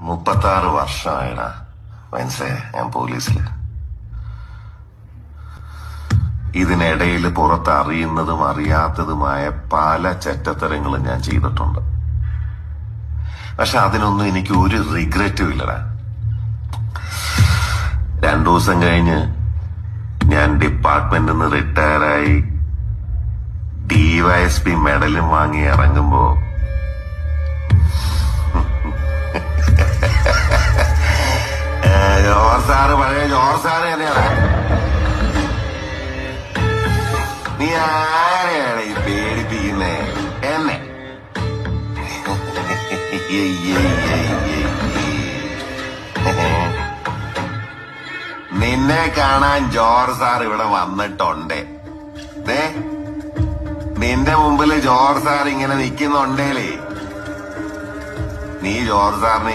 36 വർഷമായിടാ മനസ്സിലായ ഞാൻ പോലീസില്. ഇതിനിടയിൽ പുറത്ത് അറിയുന്നതും അറിയാത്തതുമായ പല ചെറ്റത്തരങ്ങളും ഞാൻ ചെയ്തിട്ടുണ്ട്. പക്ഷെ അതിനൊന്നും എനിക്ക് ഒരു റിഗ്രറ്റും ഇല്ലടാ. 2 ദിവസം കഴിഞ്ഞ് ഞാൻ ഡിപ്പാർട്ട്മെന്റിൽ നിന്ന് റിട്ടയറായി DYSP മെഡലും വാങ്ങി ഇറങ്ങുമ്പോ പഴയ ജോർജ് സാറ് തന്നെയാണ്. നീ ആരെയാണ് ഈ പേടിപ്പിക്കുന്നേ എന്നെ? നിന്നെ കാണാൻ ജോർജ് സാർ ഇവിടെ വന്നിട്ടുണ്ട്. നിന്റെ മുമ്പിൽ ജോർജ് സാർ ഇങ്ങനെ നിൽക്കുന്നുണ്ടേലേ നീ ജോർജ് സാറിനെ